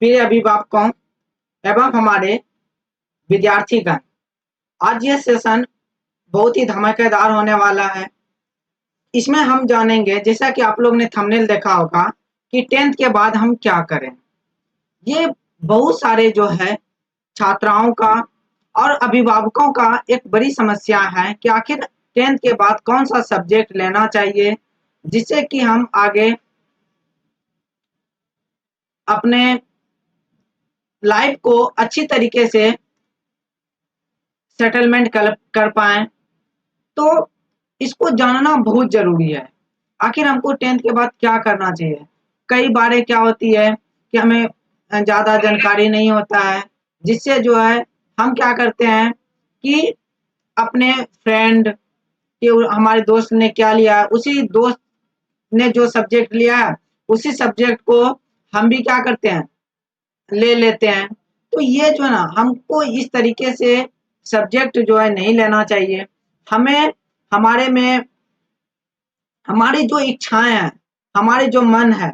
प्रिय अभिभावकों एवं हमारे विद्यार्थीगण, आज ये सेशन बहुत ही धमाकेदार होने वाला है। इसमें हम जानेंगे, जैसा कि आप लोग ने थंबनेल देखा होगा, कि 10th के बाद हम क्या करें। ये बहुत सारे जो है छात्राओं का और अभिभावकों का एक बड़ी समस्या है कि आखिर 10th के बाद कौन सा सब्जेक्ट लेना चाहिए, जिससे कि हम आगे अपने लाइफ को अच्छी तरीके से सेटलमेंट कर पाएं। तो इसको जानना बहुत जरूरी है। आखिर हमको 10th के बाद क्या करना चाहिए। कई बार क्या होती है कि हमें ज़्यादा जानकारी नहीं होता है, जिससे जो है हम क्या करते हैं कि अपने फ्रेंड के, हमारे दोस्त ने क्या लिया, उसी दोस्त ने जो सब्जेक्ट लिया है उसी सब्जेक्ट को हम भी क्या करते हैं, ले लेते हैं। तो ये जो है ना, हमको इस तरीके से सब्जेक्ट जो है नहीं लेना चाहिए। हमें हमारे में हमारी जो इच्छाएं हैं, हमारे जो मन है,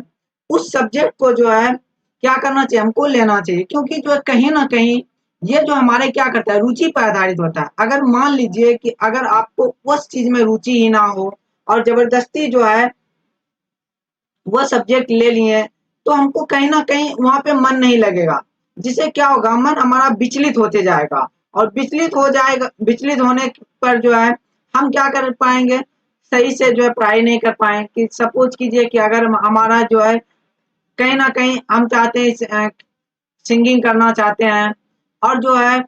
उस सब्जेक्ट को जो है क्या करना चाहिए, हमको लेना चाहिए। क्योंकि जो है कहीं ना कहीं ये जो हमारे क्या करता है, रुचि पर आधारित होता है। अगर मान लीजिए कि अगर आपको उस चीज में रुचि ही ना हो और जबरदस्ती जो है वह सब्जेक्ट ले लिए, तो हमको कहीं ना कहीं वहां पे मन नहीं लगेगा, जिससे क्या होगा, मन हमारा विचलित होते जाएगा। और विचलित होने पर जो है हम क्या कर पाएंगे, सही से जो है पढ़ाई नहीं कर पाए। कि सपोज कीजिए कि अगर हमारा जो है कहीं ना कहीं हम चाहते हैं, सिंगिंग करना चाहते हैं, और जो है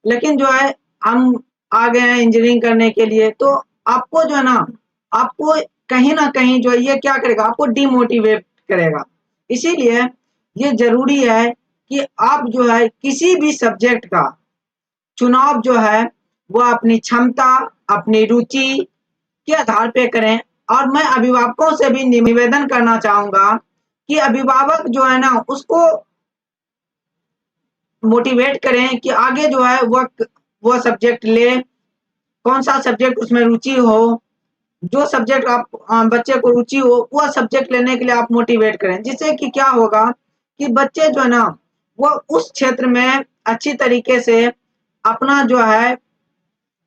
लेकिन जो है हम आ गए हैं इंजीनियरिंग करने के लिए, तो आपको जो है ना, आपको कहीं ना कहीं जो है ये क्या करेगा, आपको डिमोटिवेट करेगा। इसीलिए ये जरूरी है कि आप जो है किसी भी सब्जेक्ट का चुनाव जो है वह अपनी क्षमता, अपनी रुचि के आधार पे करें। और मैं अभिभावकों से भी निवेदन करना चाहूंगा कि अभिभावक जो है ना, उसको मोटिवेट करें कि आगे जो है वह सब्जेक्ट ले, कौन सा सब्जेक्ट उसमें रुचि हो, जो सब्जेक्ट आप बच्चे को रुचि हो वह सब्जेक्ट लेने के लिए आप मोटिवेट करें। जिससे कि क्या होगा कि बच्चे जो है ना, वो उस क्षेत्र में अच्छी तरीके से अपना जो है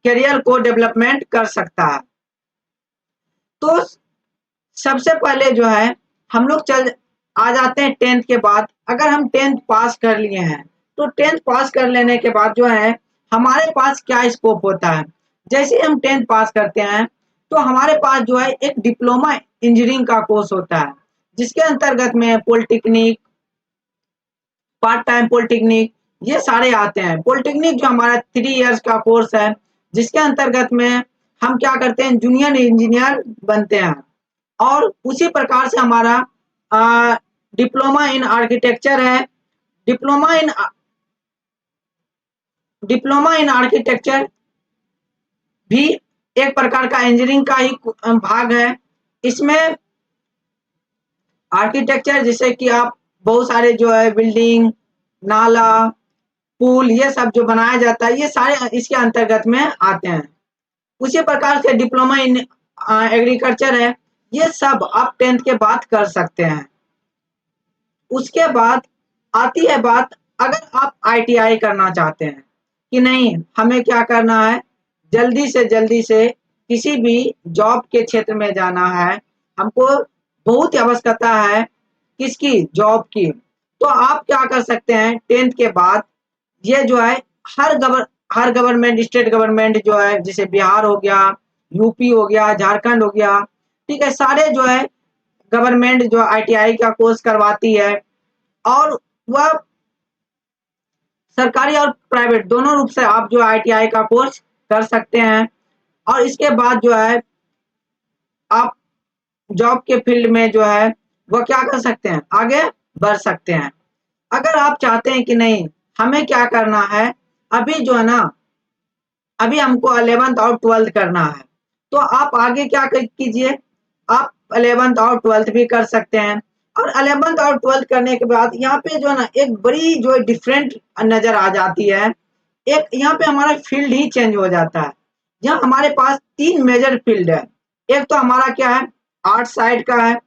करियर को डेवलपमेंट कर सकता है। तो सबसे पहले जो है हम लोग आ जाते हैं 10th के बाद। अगर हम 10th पास कर लिए हैं, तो 10th पास कर लेने के बाद जो है हमारे पास क्या स्कोप होता है। जैसे हम 10th पास करते हैं, तो हमारे पास जो है एक डिप्लोमा इंजीनियरिंग का कोर्स होता है, जिसके अंतर्गत में पॉलिटेक्निक, पार्ट टाइम पॉलिटेक्निक, ये सारे आते हैं। पॉलिटेक्निक जो हमारा 3 इयर्स का कोर्स है, जिसके अंतर्गत में हम क्या करते हैं, जूनियर इंजीनियर बनते हैं। और उसी प्रकार से हमारा डिप्लोमा इन आर्किटेक्चर है। डिप्लोमा इन आर्किटेक्चर भी एक प्रकार का इंजीनियरिंग का ही भाग है। इसमें आर्किटेक्चर जैसे कि आप बहुत सारे जो है बिल्डिंग, नाला, पुल, ये सब जो बनाया जाता है, ये सारे इसके अंतर्गत में आते हैं। उसी प्रकार से डिप्लोमा इन एग्रीकल्चर है। ये सब आप 10th के बाद कर सकते हैं। उसके बाद आती है बात, अगर आप ITI करना चाहते हैं कि नहीं, हमें क्या करना है, जल्दी से किसी भी जॉब के क्षेत्र में जाना है, हमको बहुत ही आवश्यकता है किसकी, जॉब की। तो आप क्या कर सकते हैं, 10th के बाद ये जो है हर गवर्नमेंट, स्टेट गवर्नमेंट जो है, जैसे बिहार हो गया, यूपी हो गया, झारखंड हो गया, ठीक है, सारे जो है गवर्नमेंट जो ITI का कोर्स करवाती है। और वह सरकारी और प्राइवेट दोनों रूप से आप जो ITI का कोर्स कर सकते हैं। और इसके बाद जो है आप जॉब के फील्ड में जो है वह क्या कर सकते हैं, आगे बढ़ सकते हैं। अगर आप चाहते हैं कि नहीं, हमें क्या करना है, अभी जो है ना, अभी हमको 11th और 12th करना है, तो आप आगे क्या कीजिए, आप 11th और 12th भी कर सकते हैं। और 11th और 12th करने के बाद यहाँ पे जो है ना एक बड़ी जो डिफरेंट नजर आ जाती है। एक यहाँ पे हमारा फील्ड ही चेंज हो जाता है। यहाँ हमारे पास 3 मेजर फील्ड है। एक तो हमारा क्या है, आर्ट साइड का है।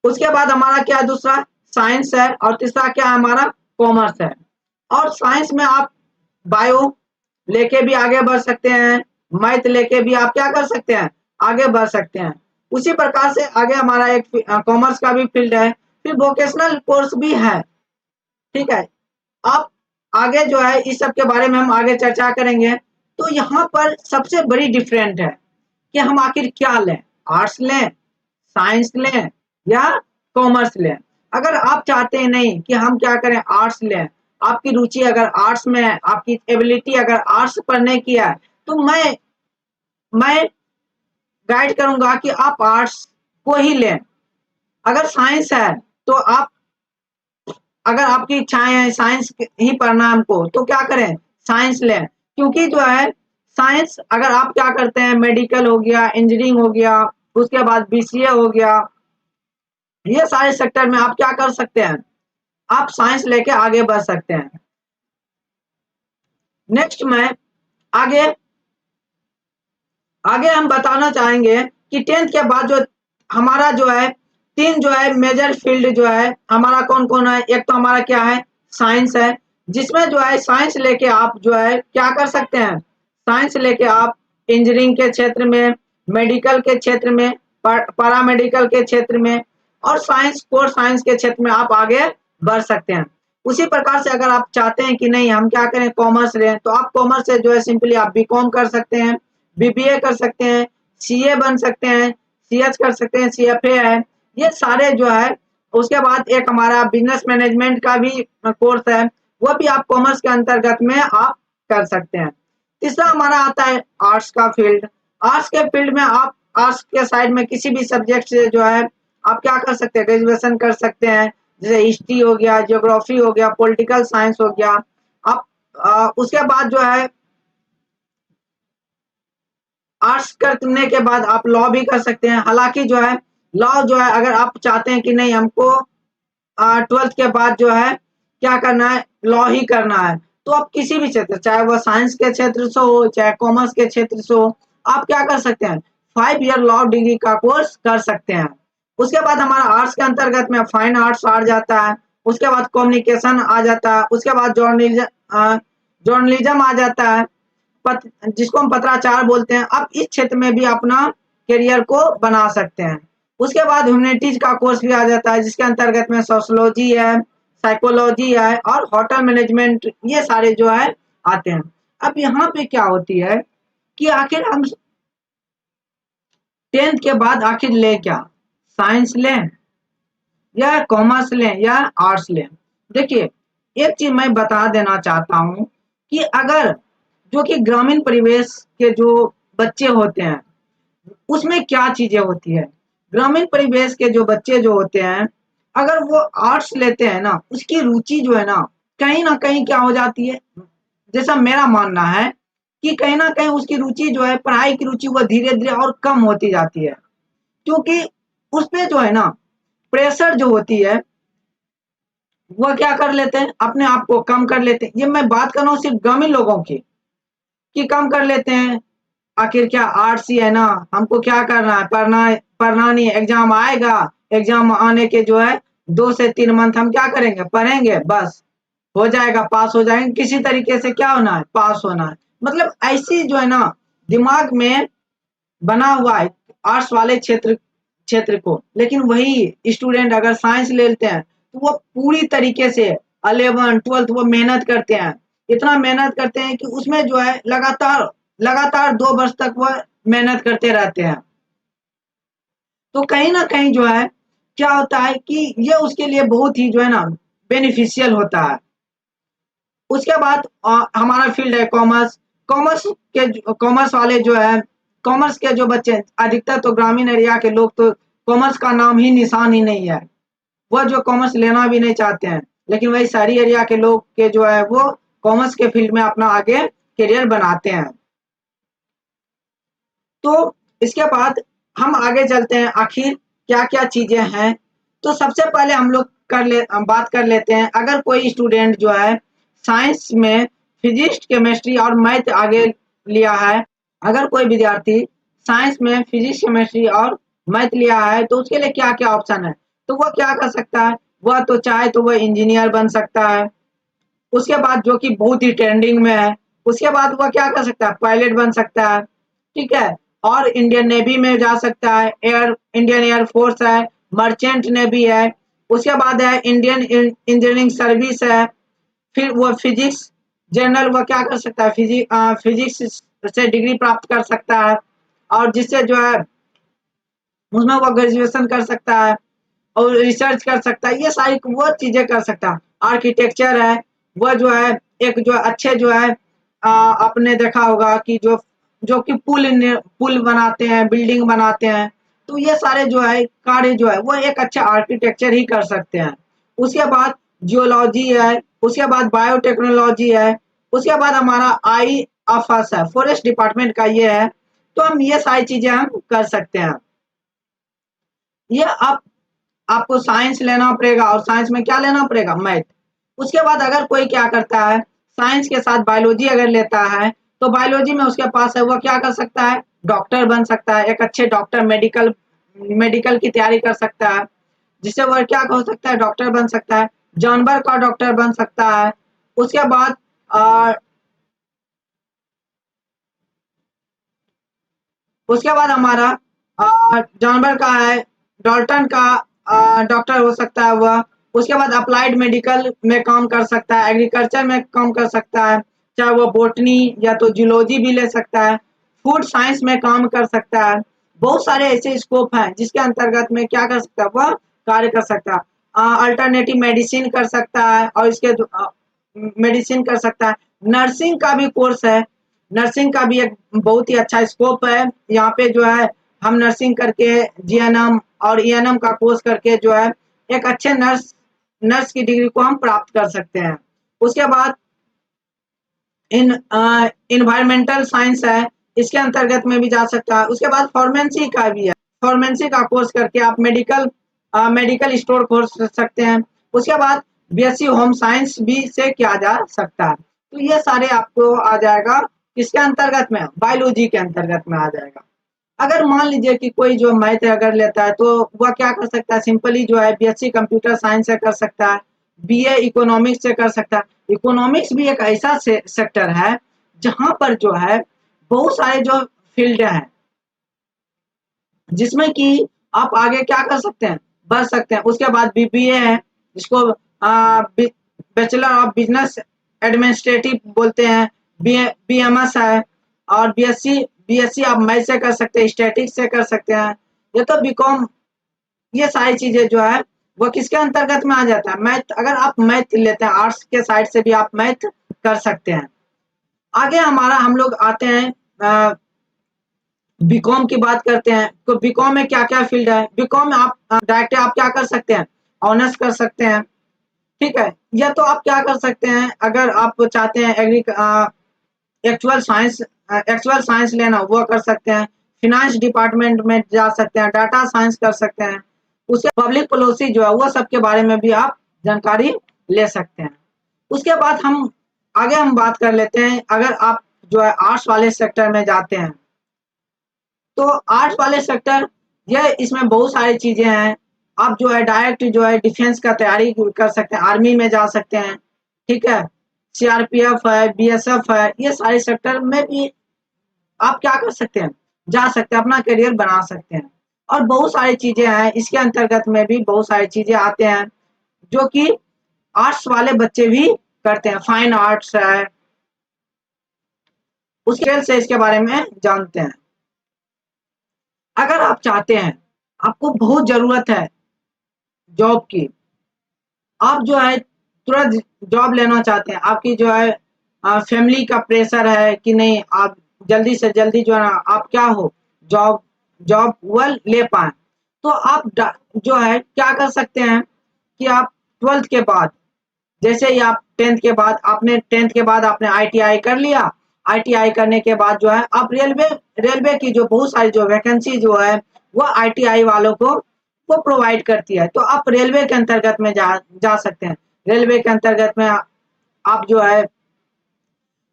उसके बाद हमारा क्या है, दूसरा साइंस है और तीसरा क्या है हमारा कॉमर्स है। और साइंस में आप बायो लेके भी आगे बढ़ सकते हैं, मैथ लेके भी आप क्या कर सकते हैं आगे बढ़ सकते हैं। उसी प्रकार से आगे हमारा एक कॉमर्स का भी फील्ड है, फिर वोकेशनल कोर्स भी है। ठीक है, आप आगे जो है इस सब के बारे में हम आगे चर्चा करेंगे। तो यहाँ पर सबसे बड़ी डिफरेंट है कि हम आखिर क्या लें, आर्ट्स लें, साइंस लें या कॉमर्स लें। अगर आप चाहते हैं नहीं कि हम क्या करें आर्ट्स लें, आपकी रुचि अगर आर्ट्स में है, आपकी एबिलिटी अगर आर्ट्स पढ़ने की है, तो मैं गाइड करूंगा कि आप आर्ट्स को ही लें। अगर साइंस है तो आप, अगर आपकी इच्छाएं हैं साइंस ही पढ़ना हमको, तो क्या करें साइंस लें। क्योंकि जो है साइंस अगर आप क्या करते हैं मेडिकल हो गया, इंजीनियरिंग हो गया, उसके बाद बीसीए हो गया, ये सारे सेक्टर में आप क्या कर सकते हैं, आप साइंस लेके आगे बढ़ सकते हैं। नेक्स्ट में आगे आगे हम बताना चाहेंगे कि 10th के बाद जो हमारा जो है तीन जो है मेजर फील्ड जो है हमारा कौन कौन है। एक तो हमारा क्या है साइंस है, जिसमें जो है साइंस लेके आप जो है क्या कर सकते हैं, साइंस लेके आप इंजीनियरिंग के क्षेत्र में, मेडिकल के क्षेत्र में, पैरामेडिकल के क्षेत्र में और साइंस कोर साइंस के क्षेत्र में आप आगे बढ़ सकते हैं। उसी प्रकार से अगर आप चाहते हैं कि नहीं हम क्या करें कॉमर्स लें, तो आप कॉमर्स से जो है सिंपली आप बीकॉम कर सकते हैं, बीबीए कर सकते हैं, सीए बन सकते हैं, सीएच कर सकते हैं, सीएफए है, ये सारे जो है। उसके बाद एक हमारा बिजनेस मैनेजमेंट का भी कोर्स है, वो भी आप कॉमर्स के अंतर्गत में आप कर सकते हैं। तीसरा हमारा आता है आर्ट्स का फील्ड। आर्ट्स के फील्ड में आप आर्ट्स के साइड में किसी भी सब्जेक्ट से जो है आप क्या कर सकते हैं, ग्रेजुएशन कर सकते हैं, जैसे हिस्ट्री हो गया, ज्योग्राफी हो गया, पॉलिटिकल साइंस हो गया। आप उसके बाद जो है आर्ट्स करने के बाद आप लॉ भी कर सकते हैं। हालांकि जो है लॉ जो है अगर आप चाहते हैं कि नहीं हमको 12th के बाद जो है क्या करना है लॉ ही करना है, तो आप किसी भी क्षेत्र, चाहे वह साइंस के क्षेत्र से हो चाहे कॉमर्स के क्षेत्र से हो, आप क्या कर सकते हैं 5 ईयर लॉ डिग्री का कोर्स कर सकते हैं। उसके बाद हमारा आर्ट्स के अंतर्गत में फाइन आर्ट्स आ जाता है, उसके बाद कम्युनिकेशन आ जाता है, उसके बाद जर्नलिज्म आ जाता है, जिसको हम पत्राचार बोलते हैं। आप इस क्षेत्र में भी अपना करियर को बना सकते हैं। उसके बाद ह्यूमैनिटीज का कोर्स भी आ जाता है, जिसके अंतर्गत में सोशियोलॉजी है, साइकोलॉजी है और होटल मैनेजमेंट, ये सारे जो है आते हैं। अब यहाँ पे क्या होती है कि आखिर हम 10th के बाद आखिर ले क्या, साइंस लें या कॉमर्स लें या आर्ट्स लें। देखिए एक चीज मैं बता देना चाहता हूँ कि अगर जो कि ग्रामीण परिवेश के जो बच्चे होते हैं उसमें क्या चीजें होती है, ग्रामीण परिवेश के जो बच्चे जो होते हैं अगर वो आर्ट्स लेते हैं ना, उसकी रुचि जो है ना कहीं क्या हो जाती है, जैसा मेरा मानना है कि कहीं ना कहीं उसकी रुचि जो है पढ़ाई की रुचि वह धीरे धीरे और कम होती जाती है। क्योंकि उसपे जो है ना प्रेशर जो होती है वह क्या कर लेते हैं अपने आप को कम कर लेते हैं। ये मैं बात कर रहा हूँ सिर्फ ग्रामीण लोगों की कि कम कर लेते हैं। आखिर क्या आर्ट्स ही है ना, हमको क्या करना है, पढ़ना नहीं, एग्जाम आएगा, एग्जाम आने के जो है 2 से 3 मंथ हम क्या करेंगे पढ़ेंगे, बस हो जाएगा, पास हो जाएंगे, किसी तरीके से क्या होना है पास होना है। मतलब ऐसी जो है ना दिमाग में बना हुआ है आर्ट्स वाले क्षेत्र क्षेत्र को। लेकिन वही स्टूडेंट अगर साइंस ले लेते हैं तो वो पूरी तरीके से 11th 12th वो मेहनत करते हैं, इतना मेहनत करते हैं कि उसमें जो है लगातार लगातार 2 वर्ष तक वह मेहनत करते रहते हैं। तो कहीं ना कहीं जो है क्या होता है कि ये उसके लिए बहुत ही जो है ना बेनिफिशियल होता है। उसके बाद हमारा फील्ड है कॉमर्स। कॉमर्स वाले जो है, कॉमर्स के जो बच्चे अधिकतर तो ग्रामीण एरिया के लोग तो कॉमर्स का नाम ही निशान ही नहीं है, वह जो कॉमर्स लेना भी नहीं चाहते हैं। लेकिन वही शहरी एरिया के लोग के जो है वो कॉमर्स के फील्ड में अपना आगे करियर बनाते हैं। तो इसके बाद हम आगे चलते हैं आखिर क्या क्या चीजें हैं। तो सबसे पहले हम लोग बात कर लेते हैं, अगर कोई स्टूडेंट जो है साइंस में फिजिक्स केमिस्ट्री और मैथ आगे लिया है, अगर कोई विद्यार्थी साइंस में फिजिक्स केमिस्ट्री और मैथ लिया है तो उसके लिए क्या क्या ऑप्शन है। तो वो क्या कर सकता है, वह तो चाहे तो वह इंजीनियर बन सकता है। उसके बाद जो कि बहुत ही ट्रेंडिंग में है, उसके बाद वह क्या कर सकता है, पायलट बन सकता है, ठीक है। और इंडियन नेवी में जा सकता है, इंडियन एयर फोर्स है, मर्चेंट नेवी है, उसके बाद है इंडियन इंजीनियरिंग सर्विस है। फिर वो फिजिक्स जनरल वह क्या कर सकता है, फिजिक्स से डिग्री प्राप्त कर सकता है, और जिससे जो है उसमें वो ग्रेजुएशन कर सकता है और रिसर्च कर सकता है, ये सारी वो चीजें कर सकता है। आर्किटेक्चर है, वह जो है एक जो अच्छे जो है आपने देखा होगा कि जो कि पुल बनाते हैं, बिल्डिंग बनाते हैं, तो ये सारे जो है कार्य जो है वो एक अच्छा आर्किटेक्चर ही कर सकते हैं। उसके बाद जियोलॉजी है, उसके बाद बायोटेक्नोलॉजी है, उसके बाद हमारा IFS है, फॉरेस्ट डिपार्टमेंट का ये है। तो हम ये सारी चीजें हम कर सकते हैं। ये आप आपको साइंस लेना पड़ेगा, और साइंस में क्या लेना पड़ेगा, मैथ। उसके बाद अगर कोई क्या करता है, साइंस के साथ बायोलॉजी अगर लेता है, तो बायोलॉजी में उसके पास है वो क्या कर सकता है, डॉक्टर बन सकता है, एक अच्छे डॉक्टर, मेडिकल मेडिकल की तैयारी कर सकता है, जिससे वह क्या हो सकता है, डॉक्टर बन सकता है, जानवर का डॉक्टर बन सकता है। उसके बाद हमारा जानवर का है, डॉल्टन का डॉक्टर हो सकता है वह। उसके बाद अप्लाइड मेडिकल में काम कर सकता है, एग्रीकल्चर में काम कर सकता है, चाहे वो बोटनी या तो जूलॉजी भी ले सकता है, फूड साइंस में काम कर सकता है। बहुत सारे ऐसे स्कोप हैं जिसके अंतर्गत में क्या कर सकता है, वह कार्य कर सकता है। अल्टरनेटिव मेडिसिन कर सकता है, और इसके मेडिसिन कर सकता है। नर्सिंग का भी कोर्स है, नर्सिंग का भी एक बहुत ही अच्छा स्कोप है। यहाँ पे जो है हम नर्सिंग करके GNM और ENM का कोर्स करके जो है एक अच्छे नर्स नर्स की डिग्री को हम प्राप्त कर सकते हैं। उसके बाद इन इन्वायरमेंटल साइंस है, इसके अंतर्गत में भी जा सकता है। उसके बाद फार्मेसी का भी है, फार्मेसी का कोर्स करके आप मेडिकल स्टोर खोल सकते हैं। उसके बाद BSc होम साइंस भी से किया जा सकता है। तो ये सारे आपको आ जाएगा किसके अंतर्गत में, बायोलॉजी के अंतर्गत में आ जाएगा। अगर मान लीजिए कि कोई जो मैथ अगर लेता है, तो वह क्या कर सकता है, सिंपली जो है BSc कंप्यूटर साइंस से कर सकता है, BA इकोनॉमिक्स से कर सकता है। इकोनॉमिक्स भी एक ऐसा सेक्टर है जहां पर जो है बहुत सारे जो फील्ड हैं, जिसमें कि आप आगे क्या कर सकते हैं, बढ़ सकते हैं। उसके बाद BBA है, जिसको बैचलर ऑफ बिजनेस एडमिनिस्ट्रेटिव बोलते हैं, BMS है, और BSc आप मैथ से कर सकते हैं, स्टैटिक्स से कर सकते हैं। ये तो बीकॉम, ये सारी चीजें जो है वो किसके अंतर्गत में आ जाता है, मैथ। अगर आप मैथ लेते हैं, आर्ट्स के साइड से भी आप मैथ कर सकते हैं। आगे हमारा हम लोग आते हैं बीकॉम की बात करते हैं। तो बीकॉम में क्या क्या फील्ड है, बीकॉम में आप डायरेक्ट आप क्या कर सकते हैं, ऑनर्स कर सकते हैं, ठीक है। या तो आप क्या कर सकते हैं, अगर आप चाहते हैं एक्चुअल साइंस लेना, वो कर सकते हैं। फिनांस डिपार्टमेंट में जा सकते हैं, डाटा साइंस कर सकते हैं। उसके पब्लिक पॉलिसी जो है वो सबके बारे में भी आप जानकारी ले सकते हैं। उसके बाद हम बात कर लेते हैं, अगर आप जो है आर्ट्स वाले सेक्टर में जाते हैं, तो आर्ट्स वाले सेक्टर, ये इसमें बहुत सारी चीजें हैं। आप जो है डायरेक्ट जो है डिफेंस का तैयारी कर सकते हैं, आर्मी में जा सकते हैं, ठीक है। CRPF है, BSF है, ये सारे सेक्टर में भी आप क्या कर सकते हैं, जा सकते हैं, अपना करियर बना सकते हैं। और बहुत सारी चीजें हैं, इसके अंतर्गत में भी बहुत सारी चीजें आते हैं जो कि आर्ट्स वाले बच्चे भी करते हैं। फाइन आर्ट्स है, उसके से इसके बारे में जानते हैं। अगर आप चाहते हैं, आपको बहुत जरूरत है जॉब की, आप जो है तुरंत जॉब लेना चाहते हैं, आपकी जो है फैमिली का प्रेशर है कि नहीं, आप जल्दी से जल्दी जो है ना आप क्या हो, जॉब जॉब वो ले पाए, तो आप जो है क्या कर सकते हैं कि आप 12th के बाद, जैसे ही आप 10th के बाद आपने ITI कर लिया। ITI करने के बाद जो है आप रेलवे की जो बहुत सारी जो वैकेंसी जो है वो ITI वालों को वो प्रोवाइड करती है। तो आप रेलवे के अंतर्गत में जा सकते हैं। रेलवे के अंतर्गत में आप जो है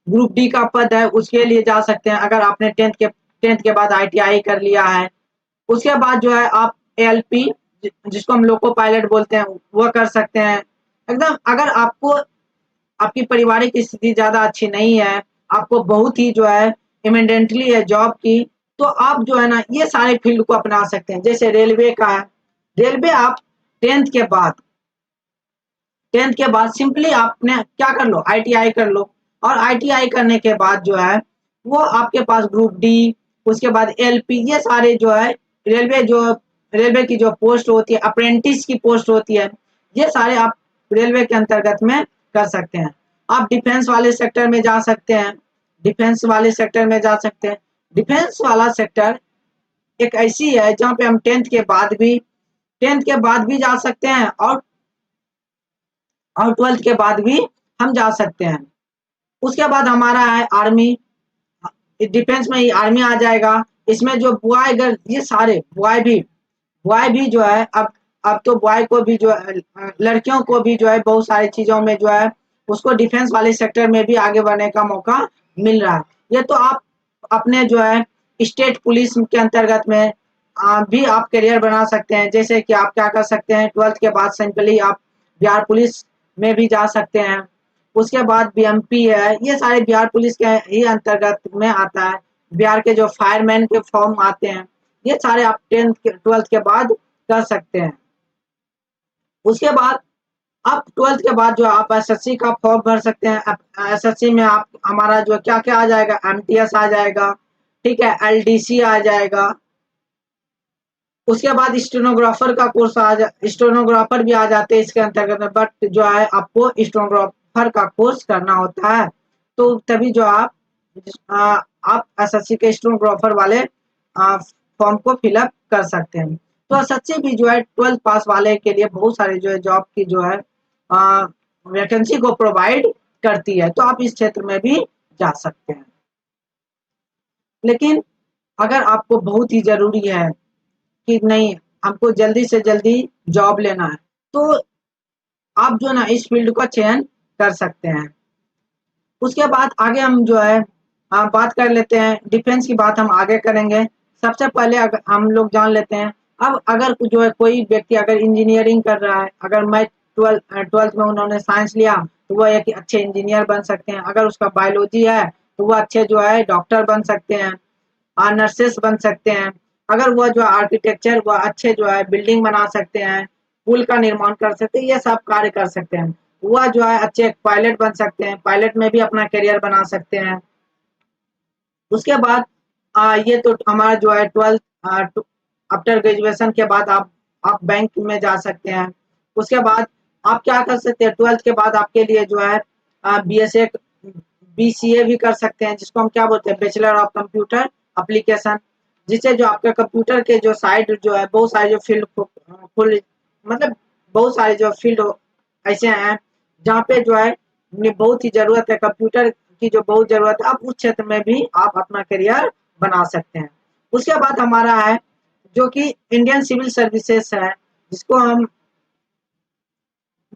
ग्रुप D का पद है उसके लिए जा सकते हैं, अगर आपने 10th के बाद ITI कर लिया है। उसके बाद जो है आप ALP जिसको हम लोको पायलट बोलते हैं, वह कर सकते हैं। एकदम अगर आपको आपकी पारिवारिक स्थिति ज़्यादा अच्छी नहीं है, आपको बहुत ही जो है इमीडिएटली है जॉब की, तो आप जो है ना ये सारे फील्ड को अपना सकते हैं। जैसे रेलवे का है, रेलवे आप 10th के बाद 10th के बाद सिंपली आपने क्या कर लो, आईटीआई कर लो। और आईटीआई करने के बाद जो है वो आपके पास ग्रुप डी, उसके बाद एलपी, ये सारे जो है रेलवे की जो पोस्ट होती है, अप्रेंटिस की पोस्ट होती है, ये सारे आप रेलवे के अंतर्गत में कर सकते हैं। आप डिफेंस वाले सेक्टर में जा सकते हैं, डिफेंस वाले सेक्टर में जा सकते हैं। डिफेंस वाला सेक्टर एक ऐसी है जहाँ पे हम 10th के बाद भी जा सकते हैं और 12th के बाद भी हम जा सकते हैं। उसके बाद हमारा है आर्मी, डिफेंस में ही आर्मी आ जाएगा। इसमें जो बॉय गर्ल ये सारे बॉय भी जो है अब तो बॉय को भी जो है, लड़कियों को भी जो है बहुत सारी चीजों में जो है उसको डिफेंस वाले सेक्टर में भी आगे बढ़ने का मौका मिल रहा है। ये तो आप अपने जो है स्टेट पुलिस के अंतर्गत में भी आप करियर बना सकते हैं। जैसे कि आप क्या कर सकते हैं, 12th के बाद सिंपली आप बिहार पुलिस में भी जा सकते हैं। उसके बाद बीएमपी है, ये सारे बिहार पुलिस के ही अंतर्गत में आता है। बिहार के जो फायरमैन के फॉर्म आते हैं, ये सारे आप 12th के बाद कर सकते हैं। उसके बाद आप 12th के बाद जो आप एसएससी का फॉर्म भर सकते हैं। एसएससी में आप हमारा जो क्या क्या आ जाएगा, एमटीएस आ जाएगा, ठीक है, एलडीसी आ जाएगा। उसके बाद स्टेनोग्राफर का कोर्स स्टेनोग्राफर भी आ जाते हैं इसके अंतर्गत में, बट जो है आपको स्टेनोग्राफर का कोर्स करना होता है, तो तभी जो आप एसएससी के स्टेनोग्राफर वाले फॉर्म को फिलअप कर सकते हैं। तो एसएससी भी जो है 12th पास वाले के लिए बहुत सारे जो है जॉब की जो है वैकेंसी को प्रोवाइड करती है, तो आप इस क्षेत्र में भी जा सकते हैं। लेकिन अगर आपको बहुत ही जरूरी है कि नहीं हमको जल्दी से जल्दी जॉब लेना है, तो आप जो ना इस फील्ड का चयन कर सकते हैं। उसके बाद आगे हम जो है बात कर लेते हैं, डिफेंस की बात हम आगे करेंगे। सबसे पहले अगर हम लोग जान लेते हैं, अब अगर जो है कोई व्यक्ति अगर इंजीनियरिंग कर रहा है, अगर मैं 12th में उन्होंने साइंस लिया तो वह एक अच्छे इंजीनियर बन सकते हैं। अगर उसका बायोलॉजी है तो वह अच्छे जो है डॉक्टर बन सकते हैं, नर्सेस बन सकते हैं। अगर वह जो आर्किटेक्चर वह अच्छे जो है बिल्डिंग बना सकते हैं, पुल का निर्माण कर सकते हैं, ये सब कार्य कर सकते हैं। वह जो है अच्छे पायलट बन सकते हैं, पायलट में भी अपना करियर बना सकते हैं। उसके बाद ये तो हमारा जो है 12th आफ्टर ग्रेजुएशन के बाद आप बैंक में जा सकते हैं। उसके बाद आप क्या कर सकते हैं, 12th के बाद आपके लिए जो है बीएसए बीसीए भी कर सकते हैं, जिसको हम क्या बोलते हैं, बैचलर ऑफ कंप्यूटर एप्लीकेशन, जिससे जो आपके कंप्यूटर के जो साइड जो है बहुत सारे जो फील्ड खुल मतलब बहुत सारे जो फील्ड ऐसे हैं जहाँ पे जो है बहुत ही जरूरत है, कंप्यूटर की जो बहुत जरूरत है, आप उस क्षेत्र में भी आप अपना करियर बना सकते हैं। उसके बाद हमारा है जो कि इंडियन सिविल सर्विसेज है, जिसको हम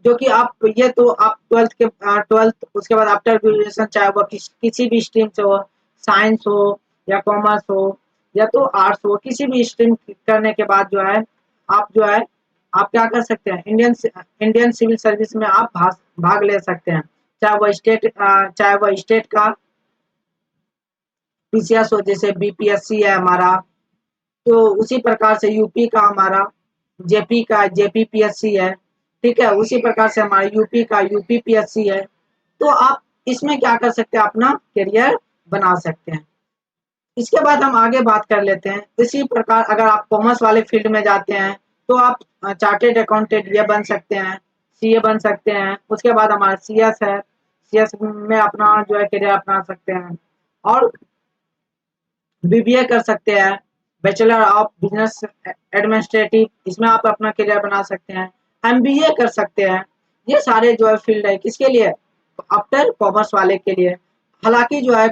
जो कि आप ये तो आप 12th उसके बाद आफ्टर ग्रेजुएशन चाहे वो किसी भी स्ट्रीम से हो, साइंस हो या कॉमर्स हो या तो आर्ट्स हो, किसी भी स्ट्रीम करने के बाद जो है आप जो है आप क्या कर सकते हैं, इंडियन सिविल सर्विस में आप भाग ले सकते हैं। चाहे वह स्टेट का पीसीएस हो, जैसे बीपीएससी है हमारा, तो उसी प्रकार से यूपी का हमारा जेपी का जेपीपीएससी है, ठीक है, उसी प्रकार से हमारा यूपी का यूपीपीएससी है। तो आप इसमें क्या कर सकते हैं, अपना करियर बना सकते हैं। इसके बाद हम आगे बात कर लेते हैं। इसी प्रकार अगर आप कॉमर्स वाले फील्ड में जाते हैं तो आप चार्टेड अकाउंटेंट ये बन सकते हैं, सीए बन सकते हैं। उसके बाद हमारा सीएस है, सीएस में अपना जो है करियर अपना सकते हैं। और बीबीए कर सकते हैं, बैचलर ऑफ बिजनेस एडमिनिस्ट्रेटिव, इसमें आप अपना करियर बना सकते हैं। एमबीए कर सकते हैं। ये सारे जो है फील्ड है किसके लिए, आफ्टर कॉमर्स वाले के लिए। हालांकि जो है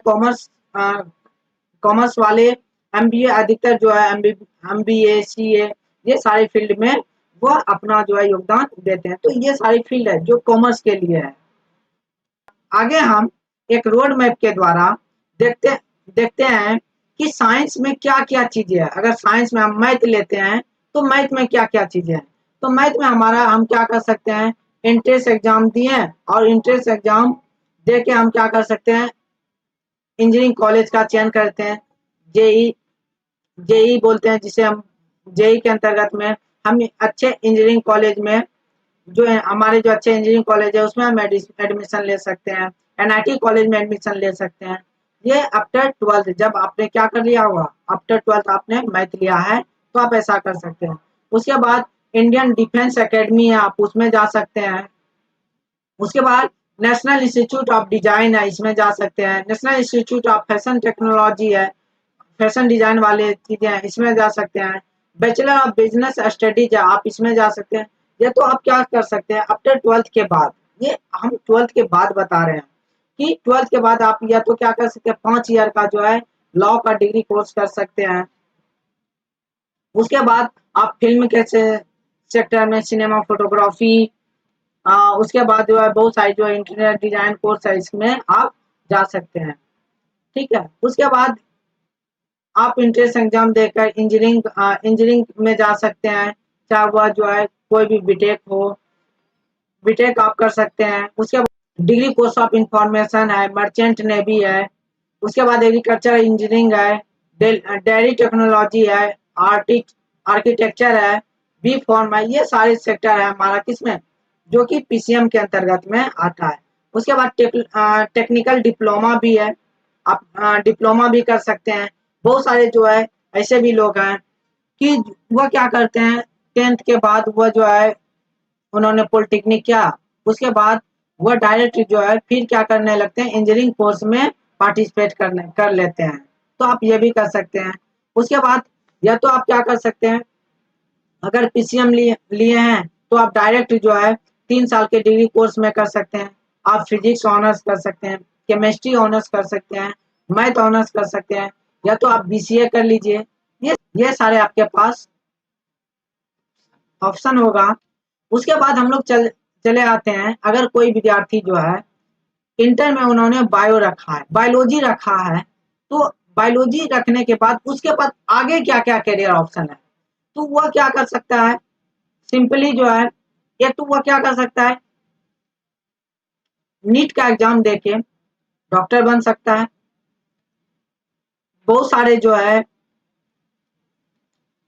कॉमर्स वाले एमबीए अधिकतर जो है एमबीए सीए ये सारे फील्ड में वो अपना जो है योगदान देते हैं। तो ये सारी फील्ड है जो कॉमर्स के लिए है। आगे हम एक रोड मैप के द्वारा देखते हैं कि साइंस में क्या क्या चीजें है। अगर साइंस में हम मैथ लेते हैं तो मैथ में क्या क्या चीजें हैं, तो मैथ में हमारा हम क्या कर सकते हैं, इंट्रेंस एग्जाम दिए और इंट्रेंस एग्जाम दे के हम क्या कर सकते हैं, इंजीनियरिंग कॉलेज का चयन करते हैं। जेई जेई बोलते हैं जिसे हम, जेई के अंतर्गत में हम अच्छे इंजीनियरिंग कॉलेज में जो है, हमारे जो अच्छे इंजीनियरिंग कॉलेज है उसमें हम एडमिशन ले सकते हैं, एनआईटी कॉलेज में एडमिशन ले सकते हैं। ये आफ्टर 12th, जब आपने क्या कर लिया होगा, आफ्टर 12th आपने मैथ लिया है तो आप ऐसा कर सकते हैं। उसके बाद इंडियन डिफेंस एकेडमी है, आप उसमें जा सकते हैं। उसके बाद नेशनल इंस्टीट्यूट ऑफ डिजाइन है, इसमें जा सकते हैं। National institute of fashion technology है, फैशन डिजाइन वाले चीजें हैं, इसमें जा सकते हैं। बैचलर ऑफ बिजनेस स्टडीज है, आप इसमें जा सकते हैं। ये तो आप क्या कर सकते हैं आफ्टर 12th के बाद, ये हम 12th के बाद बता रहे हैं कि 12th के बाद आप या तो क्या कर सकते हैं, 5 ईयर का जो है लॉ का डिग्री कोर्स कर सकते हैं। उसके बाद आप फिल्म के सेक्टर में सिनेमा फोटोग्राफी, उसके बाद जो है बहुत सारी जो इंटीरियर डिजाइन कोर्स है इसमें आप जा सकते हैं। ठीक है, उसके बाद आप इंट्रेंस एग्जाम देकर इंजीनियरिंग में जा सकते हैं, चाहे वह जो है कोई भी बीटेक हो, बीटेक आप कर सकते हैं। उसके बाद डिग्री कोर्स ऑफ इंफॉर्मेशन है, मर्चेंट नेवी है, उसके बाद एग्रीकल्चर इंजीनियरिंग है, डेयरी टेक्नोलॉजी है, आर्किटेक्चर है, बी फॉर्म है। ये सारे सेक्टर है हमारा किसमें, जो कि पीसीएम के अंतर्गत में आता है। उसके बाद टेक्निकल डिप्लोमा भी है, आप डिप्लोमा भी कर सकते हैं। बहुत सारे जो है ऐसे भी लोग हैं कि वह क्या करते हैं, 10th के बाद वह जो है उन्होंने पॉलिटेक्निक किया, उसके बाद वह डायरेक्ट जो है फिर क्या करने लगते हैं, इंजीनियरिंग कोर्स में पार्टिसिपेट कर लेते हैं। तो आप ये भी कर सकते हैं। उसके बाद या तो आप क्या कर सकते हैं, अगर पीसीएम लिए हैं तो आप डायरेक्ट जो है 3 साल के डिग्री कोर्स में कर सकते हैं। आप फिजिक्स ऑनर्स कर सकते हैं, केमिस्ट्री ऑनर्स कर सकते हैं, मैथ ऑनर्स कर सकते हैं, या तो आप बीसीए कर लीजिए। ये सारे आपके पास ऑप्शन होगा। उसके बाद हम लोग चले आते हैं, अगर कोई विद्यार्थी जो है इंटर में उन्होंने बायो रखा है, बायोलॉजी रखा है, तो बायोलॉजी रखने के बाद उसके बाद आगे क्या क्या करियर ऑप्शन है, तो वह क्या कर सकता है, सिंपली जो है एक तो वह क्या कर सकता है, नीट का एग्जाम देके डॉक्टर बन सकता है। बहुत सारे जो है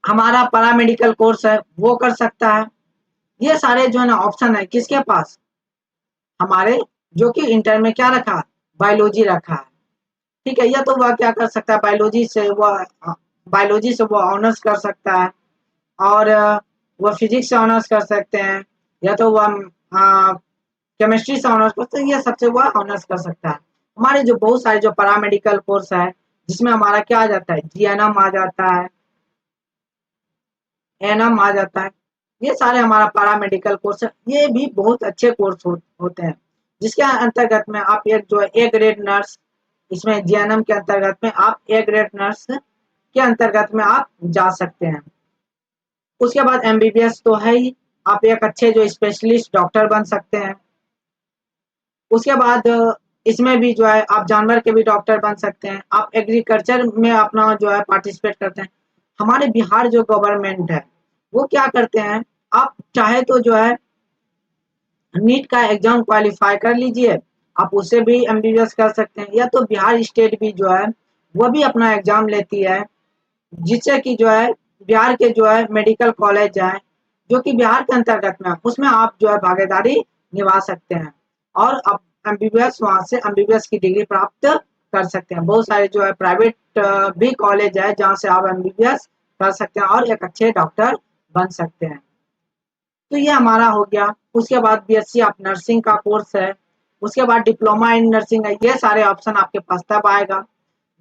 हमारा पैरामेडिकल कोर्स है वो कर सकता है। ये सारे जो है ना ऑप्शन है किसके पास, हमारे जो कि इंटर में क्या रखा, बायोलॉजी रखा है। ठीक है, या तो वह क्या कर सकता है, बायोलॉजी से वो ऑनर्स कर सकता है, और वह फिजिक्स से ऑनर्स कर सकते हैं, या तो वह केमिस्ट्री से ऑनर्स कर सकते हैं, ये सबसे वह ऑनर्स कर सकता है। हमारे जो बहुत सारे जो पैरामेडिकल कोर्स है जिसमें हमारा क्या आ जाता है, जीएनएम आ जाता है, एएनएम आ जाता है, ये सारे हमारा पैरामेडिकल कोर्स है। ये भी बहुत अच्छे कोर्स होते हैं, जिसके अंतर्गत में आप एक जो है ए ग्रेड नर्स, इसमें जीएनएम के अंतर्गत में आप ए ग्रेड नर्स के अंतर्गत में आप जा सकते हैं। उसके बाद एमबीबीएस तो है ही, आप एक अच्छे जो स्पेशलिस्ट डॉक्टर बन सकते हैं। उसके बाद इसमें भी जो है आप जानवर के भी डॉक्टर बन सकते हैं। आप एग्रीकल्चर में अपना जो है पार्टिसिपेट करते हैं। हमारे बिहार जो गवर्नमेंट है वो क्या करते हैं, आप चाहे तो जो है नीट का एग्जाम क्वालिफाई कर लीजिए, आप उससे भी एमबीबीएस कर सकते हैं, या तो बिहार स्टेट भी जो है वह भी अपना एग्जाम लेती है, जिससे कि जो है बिहार के जो है मेडिकल कॉलेज है जो कि बिहार के अंतर्गत में है, उसमें आप जो है भागीदारी निभा सकते हैं और आप एमबीबीएस वहां से एमबीबीएस की डिग्री प्राप्त कर सकते हैं। बहुत सारे जो है प्राइवेट भी कॉलेज है जहाँ से आप एमबीबीएस कर सकते हैं और एक अच्छे डॉक्टर बन सकते हैं। तो ये हमारा हो गया। उसके बाद बीएससी ऑफ नर्सिंग का कोर्स है, उसके बाद डिप्लोमा इन नर्सिंग है। ये सारे ऑप्शन आपके पास तब आएगा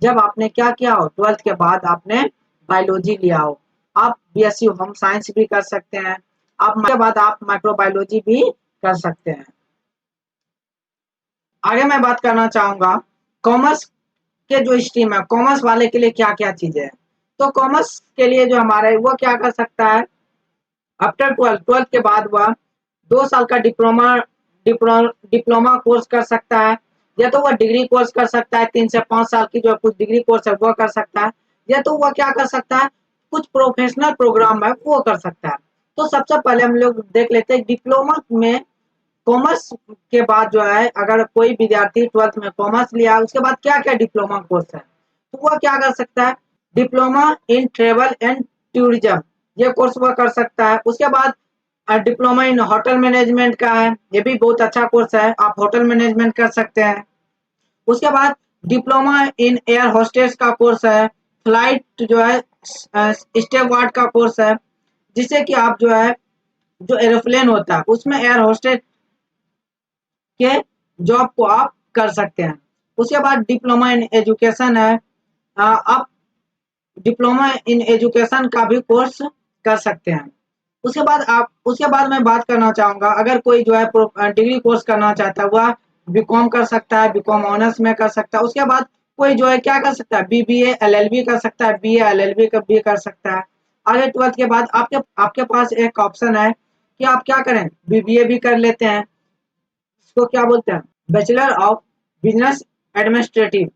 जब आपने क्या किया हो, 12th के बाद आपने बायोलॉजी लिया हो। आप बीएससी होम साइंस भी कर सकते हैं, आप के बाद आप माइक्रोबायोलॉजी भी कर सकते हैं। आगे मैं बात करना चाहूंगा कॉमर्स के जो स्ट्रीम है, कॉमर्स वाले के लिए क्या क्या चीजें हैं। तो कॉमर्स के लिए जो हमारा है वो क्या कर सकता है, आफ्टर 12th के बाद वह 2 साल का डिप्लोमा कोर्स कर सकता है, या तो वह डिग्री कोर्स कर सकता है, 3 से 5 साल की जो कुछ डिग्री कोर्स है वो कर सकता है, या तो वह क्या कर सकता है कुछ प्रोफेशनल प्रोग्राम है वो कर सकता है। तो सबसे पहले हम लोग देख लेते हैं डिप्लोमा में कॉमर्स के बाद जो है अगर कोई विद्यार्थी 12th में कॉमर्स लिया उसके बाद क्या क्या डिप्लोमा कोर्स है, तो वह क्या कर सकता है, diploma in travel and tourism ये कोर्स वह कर सकता है। उसके बाद डिप्लोमा इन होटल मैनेजमेंट का है, ये भी बहुत अच्छा कोर्स है, आप होटल मैनेजमेंट कर सकते हैं। उसके बाद डिप्लोमा इन एयर होस्टेस का कोर्स है, फ्लाइट जो है स्टेवार्ड का कोर्स है, जिससे कि आप जो है जो एरोप्लेन होता है उसमें एयर होस्टेस के जॉब को आप कर सकते हैं। उसके बाद डिप्लोमा इन एजुकेशन है, आप डिप्लोमा इन एजुकेशन का भी कोर्स कर सकते हैं। उसके बाद मैं बात करना चाहूँगा अगर कोई जो है डिग्री कोर्स करना चाहता है वह बीकॉम कर सकता है, बीकॉम ऑनर्स में कर सकता है। उसके बाद कोई जो है क्या कर सकता है, बीबीए एलएलबी कर सकता है, बीए एलएलबी भी कर सकता है। आगे 12th के बाद आपके आपके पास एक ऑप्शन है कि आप क्या करें, बीबीए भी कर लेते हैं, इसको क्या बोलते हैं, बैचलर ऑफ बिजनेस एडमिनिस्ट्रेटिव,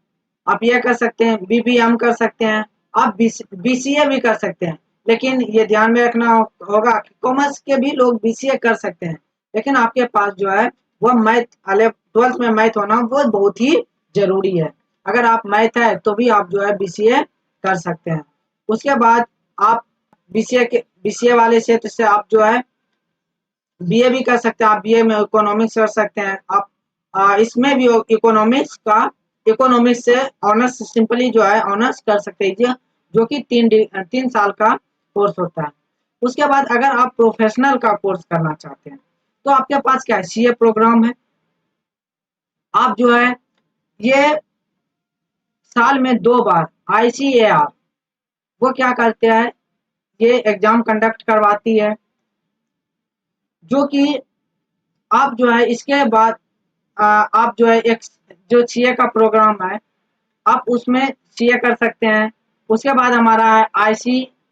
आप ये कर सकते हैं, बीबीएम कर सकते हैं, आप बीसीए भी कर सकते हैं। लेकिन ये ध्यान में रखना होगा कि कॉमर्स के भी लोग बीसीए कर सकते हैं, लेकिन आपके पास जो है वह मैथ 12th में मैथ होना वो बहुत ही जरूरी है। अगर आप मैथ है तो भी आप जो है बीसीए कर सकते हैं। उसके बाद आप बीसीए वाले क्षेत्र से आप जो है बीए भी कर सकते हैं, आप बीए में इकोनॉमिक्स कर सकते हैं। आप इसमें भी इकोनॉमिक्स से ऑनर्स सिंपली जो है ऑनर्स कर सकते हैं, जो कि 3 साल का कोर्स होता है। उसके बाद अगर आप प्रोफेशनल का कोर्स करना चाहते हैं तो आपके पास क्या है, सीए प्रोग्राम है। आप जो है ये साल में 2 बार आईसीएआर वो क्या करते हैं, ये एग्जाम कंडक्ट करवाती है, जो कि आप जो है इसके बाद आप जो है एक जो सीए का प्रोग्राम है आप उसमें सीए कर सकते हैं। उसके बाद हमारा है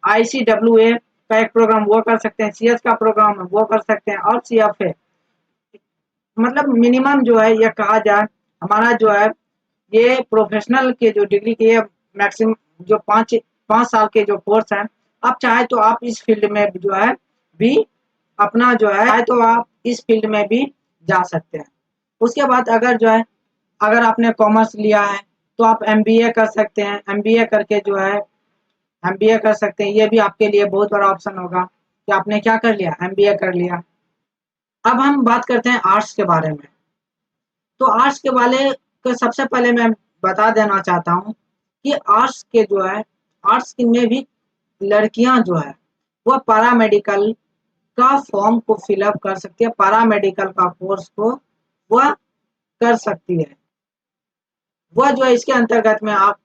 आईसीडब्ल्यूए का एक प्रोग्राम वो कर सकते हैं, सीएस का प्रोग्राम है वो कर सकते हैं, और सीएफए मतलब मिनिमम जो है ये कहा जाए हमारा जो है ये प्रोफेशनल के जो डिग्री के मैक्सिमम जो 5 साल के जो कोर्स हैं, आप चाहे तो आप इस फील्ड में जो है भी अपना जो है चाहे तो आप इस फील्ड में भी जा सकते हैं। उसके बाद अगर आपने कॉमर्स लिया है तो आप एमबीए कर सकते हैं, एमबीए करके जो है एमबीए कर सकते हैं, ये भी आपके लिए बहुत बड़ा ऑप्शन होगा कि आपने क्या कर लिया, एमबीए कर लिया। अब हम बात करते हैं आर्ट्स के बारे में। तो आर्ट्स के वाले को सबसे पहले मैं बता देना चाहता हूँ कि आर्ट्स के जो है आर्ट्स में भी लड़कियां जो है वह पैरामेडिकल का फॉर्म को फिलअप कर सकती है, पैरामेडिकल का कोर्स को वह कर सकती है। वह जो है इसके अंतर्गत में आप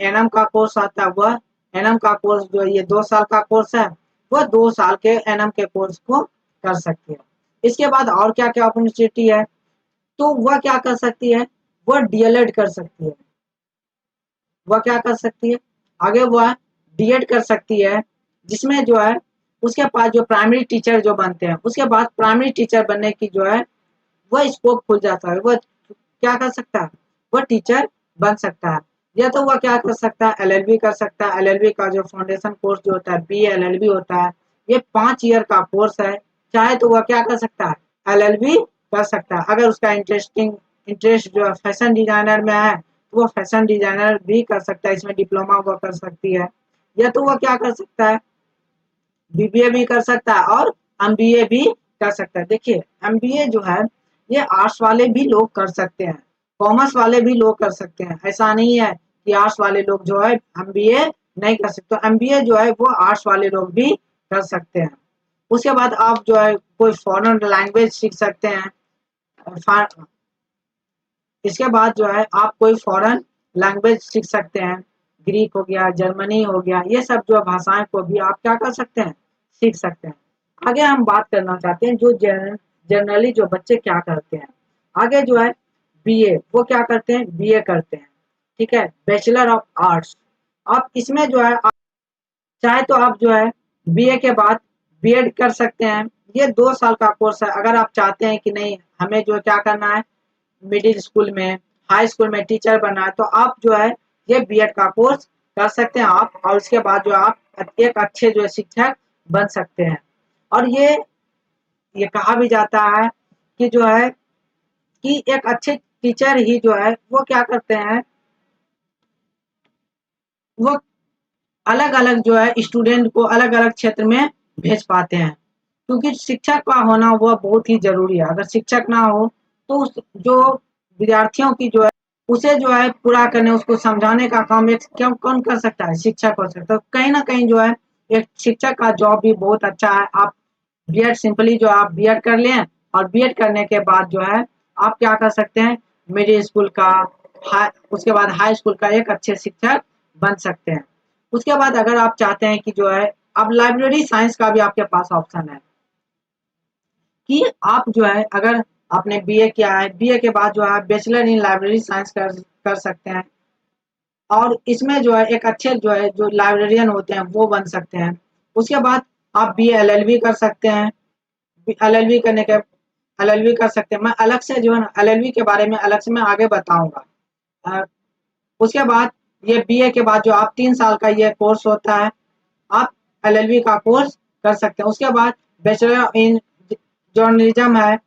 एनएम का कोर्स आता है, वह एनएम का कोर्स जो ये 2 साल का कोर्स है वह 2 साल के एनएम के कोर्स को कर सकती है। इसके बाद और क्या क्या अपॉर्चुनिटी है, तो वह क्या कर सकती है, वह डीएलएड कर सकती है। वह क्या कर सकती है, आगे वह डीएड कर सकती है, जिसमें जो है उसके पास जो प्राइमरी टीचर जो बनते हैं उसके बाद प्राइमरी टीचर बनने की जो है वह स्कोप खुल जाता है, वह क्या कर सकता है, वह टीचर बन सकता है। या तो वह क्या कर सकता है, एलएलबी कर सकता है। एलएलबी का जो फाउंडेशन कोर्स जो होता है बी एलएलबी होता है, ये 5 ईयर का कोर्स है। चाहे तो वह क्या कर सकता है, एलएलबी कर सकता है। अगर उसका इंटरेस्ट जो है फैशन डिजाइनर में है तो वो फैशन डिजाइनर भी कर सकता है, इसमें डिप्लोमा वो कर सकती है। या तो वह क्या कर सकता है, बीबीए भी कर सकता है और एमबीए भी कर सकता है। देखिए एमबीए जो है ये आर्ट्स वाले भी लोग कर सकते हैं, कॉमर्स वाले भी लोग कर सकते हैं। ऐसा नहीं है कि आर्ट्स वाले लोग जो है एमबीए नहीं कर सकते, तो एमबीए जो है वो आर्ट्स वाले लोग भी कर सकते हैं। उसके बाद आप जो है कोई फॉरेन लैंग्वेज सीख सकते हैं। इसके बाद जो है आप कोई फॉरेन लैंग्वेज सीख सकते हैं, ग्रीक हो गया, जर्मनी हो गया, ये सब जो भाषाएं को भी आप क्या कर सकते हैं, सीख सकते हैं। आगे हम बात करना चाहते हैं जो जनरली जो बच्चे क्या करते हैं, आगे जो है बीए वो क्या करते हैं, बीए करते हैं, ठीक है, बैचलर ऑफ आर्ट्स। आप इसमें जो है चाहे तो आप जो है बीए के बाद बीएड कर सकते हैं, ये 2 साल का कोर्स है। अगर आप चाहते हैं कि नहीं हमें जो क्या करना है, मिडिल स्कूल में हाई स्कूल में टीचर बनना है, तो आप जो है ये बीएड का कोर्स कर सकते हैं आप, और उसके बाद जो आप एक अच्छे जो है शिक्षक बन सकते हैं। और ये कहा भी जाता है कि जो है कि एक अच्छे टीचर ही जो है वो क्या करते हैं, वो अलग-अलग जो है स्टूडेंट को अलग-अलग क्षेत्र में भेज पाते हैं। क्योंकि शिक्षक का होना वह बहुत ही ज़रूरी है। अगर शिक्षक ना हो तो उस जो विद्यार्थियों की जो है उसे जो है पूरा करने, उसको समझाने का काम एक क्यों कौन कर सकता है? शिक्षक कर सकता है। तो कहीं न कहीं जो है एक शिक्षक का जॉब भी बहुत अच्छा है। आप बीएड सिंपली जो आप बीएड कर लें और बीएड करने के बाद जो है आप क्या कर सकते हैं, मिडिल स्कूल का, उसके बाद हाई स्कूल का एक अच्छे शिक्षक बन सकते हैं। उसके बाद अगर आप चाहते हैं कि जो है अब लाइब्रेरी साइंस का भी आपके पास ऑप्शन है कि आप जो है अगर आपने बीए किया है, बीए के बाद जो है बैचलर इन लाइब्रेरी साइंस कर सकते हैं। और इसमें जो है एक अच्छे जो है जो लाइब्रेरियन होते हैं वो बन सकते हैं। उसके बाद आप बी एलएलबी कर सकते हैं। एलएलबी करने के एलएलबी कर सकते हैं। मैं अलग से जो है ना एलएलबी के बारे में अलग से मैं आगे बताऊंगा। अ, उसके बाद ये बीए के बाद जो आप 3 साल का ये कोर्स होता है, आप एलएलबी का कोर्स कर सकते हैं। उसके बाद बैचलर इन जर्नलिज्म है,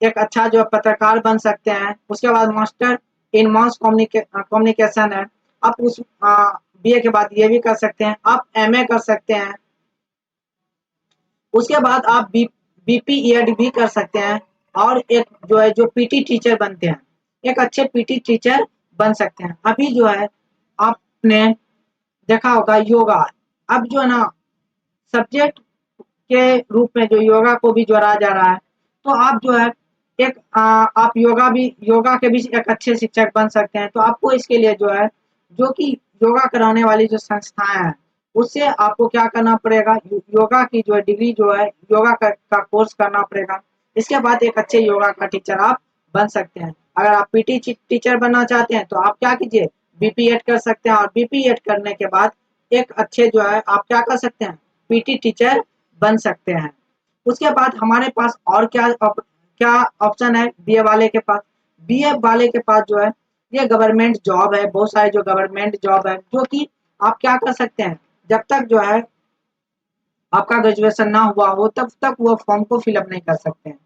एक अच्छा जो पत्रकार बन सकते हैं। उसके बाद मास्टर इन मास कम्युनिकेशन है। आप उस बीए के बाद ये भी कर सकते हैं। आप एमए कर सकते हैं। उसके बाद आप बीपीएड भी कर सकते हैं और एक जो है जो पीटी टीचर बनते हैं, एक अच्छे पीटी टीचर बन सकते हैं। अभी जो है आपने देखा होगा योगा, अब जो है ना सब्जेक्ट के रूप में जो योगा को भी जोड़ा जा रहा है। तो आप जो है एक आप योगा के भी एक अच्छे शिक्षक बन सकते हैं। तो आपको इसके लिए जो है जो कि योगा कराने वाली जो संस्थाएं हैं उससे आपको क्या करना पड़ेगा, योगा की जो है डिग्री जो है योगा का कोर्स करना पड़ेगा। इसके बाद एक अच्छे योगा का टीचर आप बन सकते हैं। अगर आप पीटी टीचर बनना चाहते हैं तो आप क्या कीजिए, बीपीएड कर सकते हैं और बीपीएड करने के बाद एक अच्छे जो है आप क्या कर सकते हैं, पीटी टीचर बन सकते हैं। उसके बाद हमारे पास और क्या ऑप्शन है बीए वाले के पास, बीए वाले के पास जो है ये गवर्नमेंट जॉब है, बहुत सारे जो गवर्नमेंट जॉब है जो कि आप क्या कर सकते हैं, जब तक जो है आपका ग्रेजुएशन ना हुआ हो तब तक वो फॉर्म को फिलअप नहीं कर सकते हैं।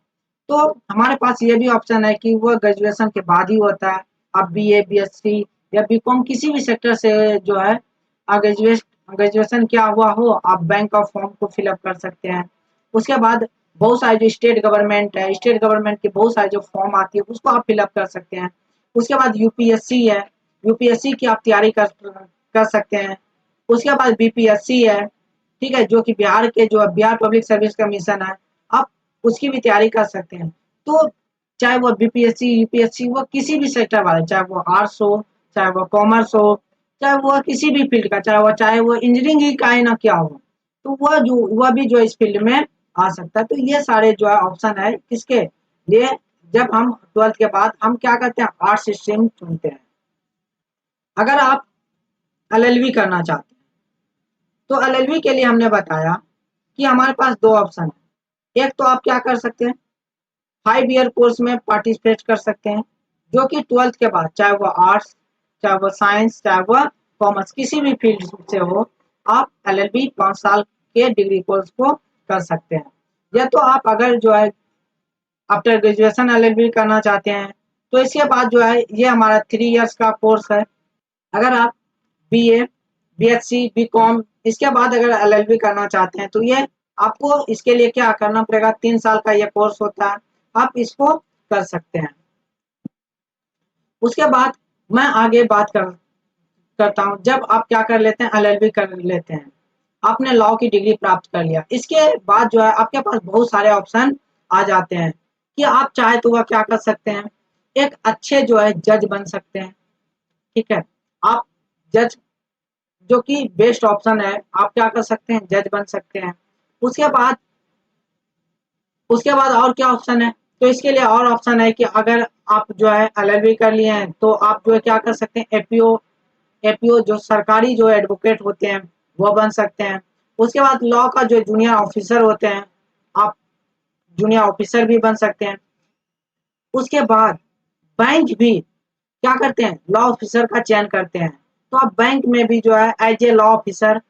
तो हमारे पास ये भी ऑप्शन है कि वो ग्रेजुएशन के बाद ही होता है। आप बीए, बीएससी या बीकॉम किसी भी सेक्टर से जो है ग्रेजुएशन क्या हुआ हो, आप बैंक का फॉर्म को फिलअप कर सकते हैं। उसके बाद बहुत सारे जो स्टेट गवर्नमेंट है, स्टेट गवर्नमेंट की बहुत सारी जो फॉर्म आती है उसको आप फिलअप कर सकते हैं। उसके बाद यूपीएससी है, यूपीएससी की आप तैयारी कर सकते हैं। उसके बाद बीपीएससी है, ठीक है, जो कि बिहार के जो बिहार पब्लिक सर्विस कमीशन है, आप उसकी भी तैयारी कर सकते हैं। तो चाहे वो बीपीएससी, यूपीएससी, वो किसी भी सेक्टर वाले, चाहे वो आर्ट्स हो, चाहे वो कॉमर्स हो, चाहे वो किसी भी फील्ड का, चाहे वो इंजीनियरिंग ही का ही ना क्या हो, तो वह भी जो इस फील्ड में आ सकता है। तो ये सारे जो है ऑप्शन है किसके लिए, जब हम 12th के बाद हम क्या करते हैं, आर्ट्स स्ट्रीम चुनते हैं। अगर आप एलएलबी करना चाहते हैं तो एलएलबी के लिए हमने बताया कि हमारे पास दो ऑप्शन है। एक तो आप क्या कर सकते हैं, 5 ईयर कोर्स में पार्टिसिपेट कर सकते हैं, जो कि 12th के बाद चाहे वो आर्ट्स, चाहे वो साइंस, चाहे वो कॉमर्स, किसी भी फील्ड से हो, आप एलएलबी 5 साल के डिग्री कोर्स को कर सकते हैं। या तो आप अगर जो है आफ्टर ग्रेजुएशन एलएलबी करना चाहते हैं तो इसके बाद जो है ये हमारा 3 इयर्स का कोर्स है। अगर आप बीए, बीएससी, बीकॉम इसके बाद अगर एलएलबी करना चाहते हैं तो ये आपको इसके लिए क्या करना पड़ेगा, 3 साल का ये कोर्स होता है, आप इसको कर सकते हैं। उसके बाद मैं आगे बात करता हूँ, जब आप क्या कर लेते हैं, एलएलबी कर लेते हैं, आपने लॉ की डिग्री प्राप्त कर लिया, इसके बाद जो है आपके पास बहुत सारे ऑप्शन आ जाते हैं कि आप चाहे तो वह क्या कर सकते हैं, एक अच्छे जो है जज बन सकते हैं। ठीक है, आप जज जो कि बेस्ट ऑप्शन है, आप क्या कर सकते हैं, जज बन सकते हैं। उसके बाद उसके बाद और क्या ऑप्शन है, तो इसके लिए और ऑप्शन है कि अगर आप जो है एलएलबी कर लिए हैं तो आप जो है क्या कर सकते हैं, एपीओ, एपीओ जो सरकारी जो एडवोकेट होते हैं वो बन सकते हैं। उसके बाद लॉ का जो जूनियर ऑफिसर होते हैं, आप जूनियर ऑफिसर भी बन सकते हैं। उसके बाद बैंक भी क्या करते हैं, लॉ ऑफिसर का चयन करते हैं, तो आप बैंक में भी जो है एज ए लॉ ऑफिसर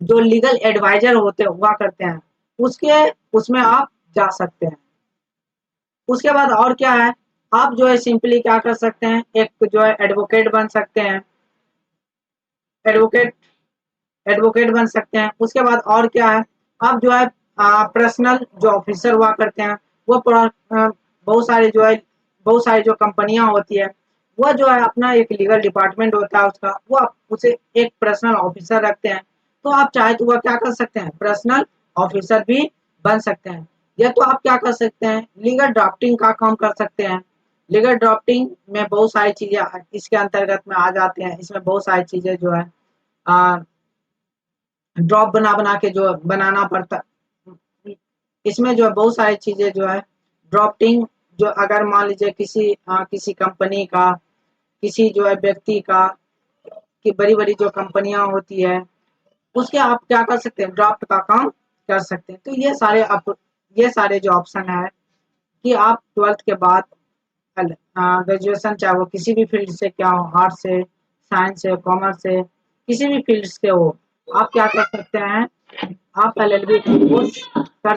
जो लीगल एडवाइजर होते हुआ करते हैं, उसके उसमें आप जा सकते हैं। उसके बाद और क्या है, आप जो है सिंपली क्या कर सकते हैं, एक जो है एडवोकेट बन सकते हैं। एडवोकेट एडवोकेट बन सकते हैं। उसके बाद और क्या है, आप जो है पर्सनल जो ऑफिसर हुआ करते हैं, वो बहुत सारे जो है बहुत सारी जो कंपनियां होती है, वो जो है अपना एक लीगल डिपार्टमेंट होता है उसका, वो उसे एक पर्सनल ऑफिसर रखते हैं। तो आप चाहे तो वह क्या कर सकते हैं, पर्सनल ऑफिसर भी बन सकते हैं। या तो आप क्या कर सकते हैं, लीगल ड्राफ्टिंग का काम कर सकते हैं। लीगल ड्राफ्टिंग में बहुत सारी चीजें इसके अंतर्गत में आ जाते हैं। इसमें बहुत सारी चीजें जो है ड्रॉप बना बना के जो बनाना पड़ता, इसमें जो है बहुत सारी चीजें जो है ड्राफ्टिंग, जो अगर मान लीजिए किसी कंपनी का, किसी जो है व्यक्ति का, कि बड़ी बड़ी जो कंपनियां होती है, उसके आप क्या कर सकते हैं, ड्राफ्ट का काम कर सकते हैं। तो ये सारे जो ऑप्शन है कि आप 12th के बाद ग्रेजुएशन चाहे वो किसी भी फील्ड से क्या हो, आर्ट से, साइंस से, कॉमर्स से, किसी भी फील्ड से हो, आप क्या कर सकते हैं, आप एलएलबी का कोर्स कर